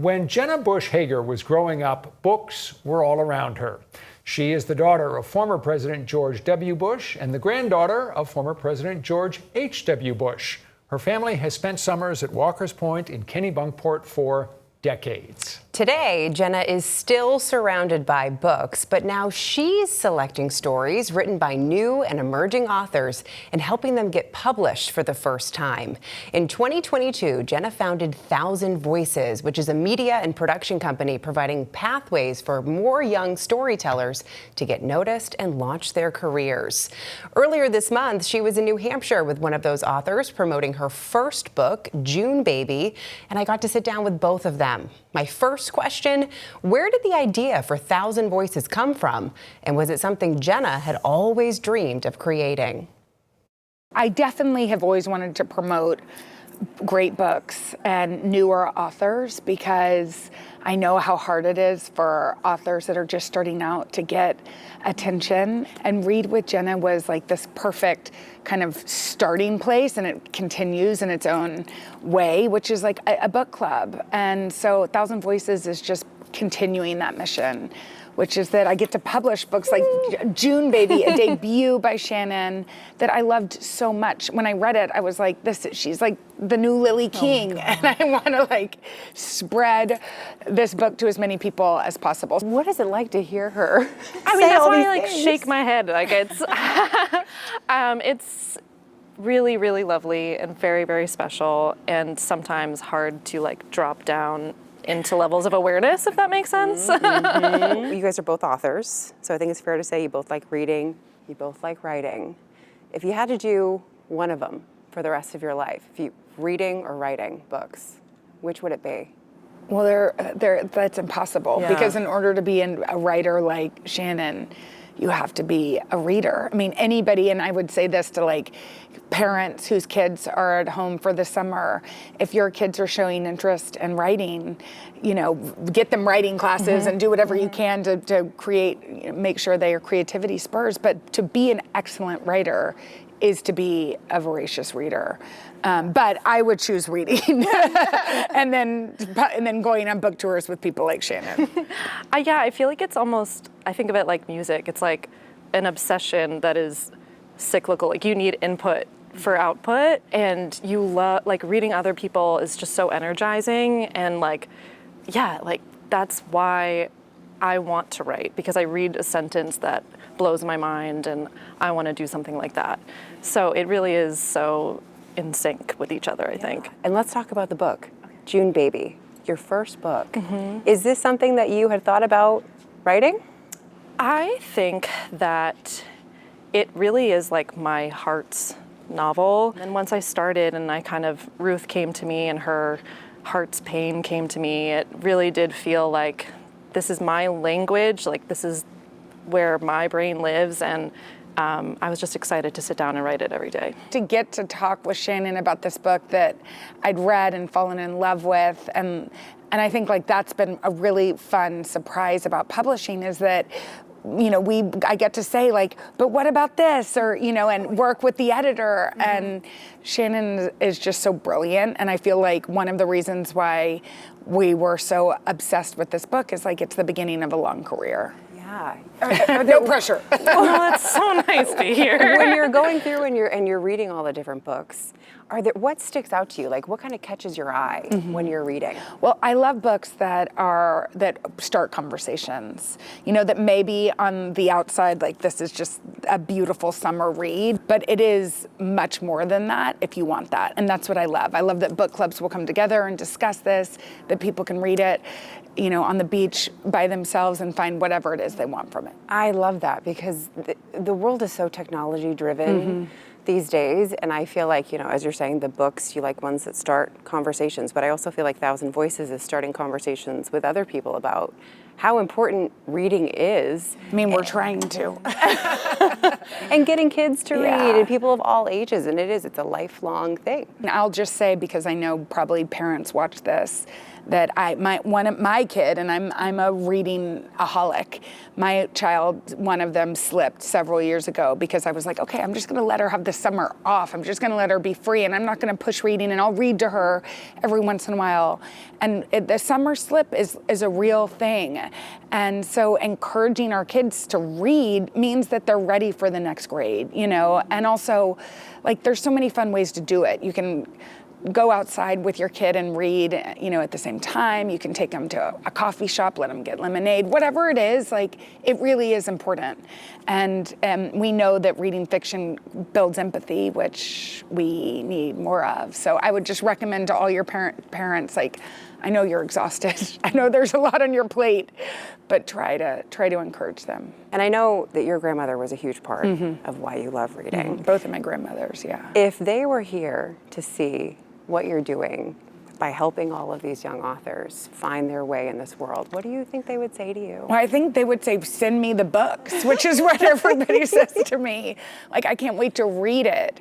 When Jenna Bush Hager was growing up, books were all around her. She is the daughter of former President George W. Bush and the granddaughter of former President George H.W. Bush. Her family has spent summers at Walker's Point in Kennebunkport for decades. Today, Jenna is still surrounded by books, but now she's selecting stories written by new and emerging authors and helping them get published for the first time. In 2022, Jenna founded Thousand Voices, which is a media and production company providing pathways for more young storytellers to get noticed and launch their careers. Earlier this month, she was in New Hampshire with one of those authors promoting her first book, June Baby, and I got to sit down with both of them. My first question, where did the idea for Thousand Voices come from? And was it something Jenna had always dreamed of creating? I definitely have always wanted to promote great books and newer authors because I know how hard it is for authors that are just starting out to get attention. And Read with Jenna was like this perfect kind of starting place, and it continues in its own way, which is like a book club. And so Thousand Voices is just continuing that mission, which is that I get to publish books like June Baby, a debut by Shannon that I loved so much. When I read it, I was like, she's like the new Lily King, and I want to like spread this book to as many people as possible. What is it like to hear her I mean, that's why I like shake my head. Like it's really, really lovely and very, very special, and sometimes hard to like drop down into levels of awareness, if that makes sense. Mm-hmm. You guys are both authors, so I think it's fair to say you both like reading, you both like writing. If you had to do one of them for the rest of your life, if you reading or writing books, which would it be? Well, that's impossible because in order to be a writer like Shannon, you have to be a reader. I mean, anybody, and I would say this to like parents whose kids are at home for the summer, if your kids are showing interest in writing, you know, get them writing classes and do whatever you can to create, make sure their creativity spurs. But to be an excellent writer is to be a voracious reader. But I would choose reading and then going on book tours with people like Shannon. Yeah, I feel like it's almost, I think of it like music. It's like an obsession that is cyclical. Like you need input for output, and you love, like reading other people is just so energizing, and like, yeah, like that's why I want to write, because I read a sentence that blows my mind and I want to do something like that. So it really is so in sync with each other, I think. And let's talk about the book, June Baby, your first book. Is this something that you had thought about writing? I think that it really is like my heart's novel. And once I started and Ruth came to me and her heart's pain came to me, it really did feel like this is my language, like this is where my brain lives, and I was just excited to sit down and write it every day. To get to talk with Shannon about this book that I'd read and fallen in love with, and I think like that's been a really fun surprise about publishing, is that, you know, I get to say like, but what about this? Or, you know, and work with the editor. And Shannon is just so brilliant. And I feel like one of the reasons why we were so obsessed with this book is like, it's the beginning of a long career. Yeah. No pressure. Oh, that's so nice to hear. When you're going through and you're reading all the different books, what sticks out to you? Like, what kind of catches your eye when you're reading? Well, I love books that start conversations. You know, that maybe on the outside, like this is just a beautiful summer read, but it is much more than that if you want that. And that's what I love. I love that book clubs will come together and discuss this, that people can read it, you know, on the beach by themselves and find whatever it is they want from it. I love that because the world is so technology driven these days, and I feel like, you know, as you're saying, the books, you like ones that start conversations, but I also feel like Thousand Voices is starting conversations with other people about how important reading is. I mean, we're trying to. And getting kids to Yeah. read, and people of all ages, and it's a lifelong thing. I'll just say, because I know probably parents watch this, that my kid, and I'm a reading-aholic. My child, one of them slipped several years ago because I was like, okay, I'm just gonna let her have the summer off. I'm just gonna let her be free, and I'm not gonna push reading, and I'll read to her every once in a while. And the summer slip is a real thing. And so encouraging our kids to read means that they're ready for the next grade, and also, like, there's so many fun ways to do it. You can go outside with your kid and read, at the same time. You can take them to a coffee shop, let them get lemonade, whatever it is. Like, it really is important. And we know that reading fiction builds empathy, which we need more of. So I would just recommend to all your parents, like, I know you're exhausted. I know there's a lot on your plate, but try to encourage them. And I know that your grandmother was a huge part of why you love reading. Both of my grandmothers, yeah. If they were here to see what you're doing by helping all of these young authors find their way in this world, what do you think they would say to you? Well, I think they would say, send me the books, which is what everybody says to me. Like, I can't wait to read it.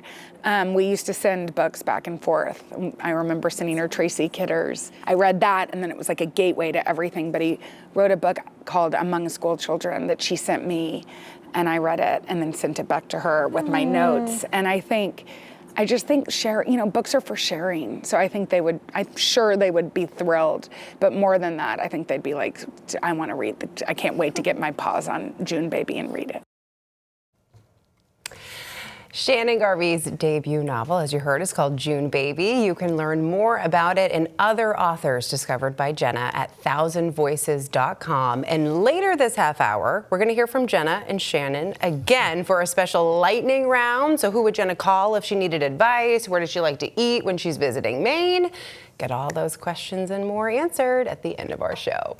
We used to send books back and forth. I remember sending her Tracy Kidder's. I read that, and then it was like a gateway to everything. But he wrote a book called Among School Children that she sent me, and I read it and then sent it back to her with my notes. And I just think books are for sharing. So I think I'm sure they would be thrilled. But more than that, I think they'd be like, I want to read I can't wait to get my paws on June Baby and read it. Shannon Garvey's debut novel, as you heard, is called June Baby. You can learn more about it and other authors discovered by Jenna at thousandvoices.com. And later this half hour, we're going to hear from Jenna and Shannon again for a special lightning round. So who would Jenna call if she needed advice? Where does she like to eat when she's visiting Maine? Get all those questions and more answered at the end of our show.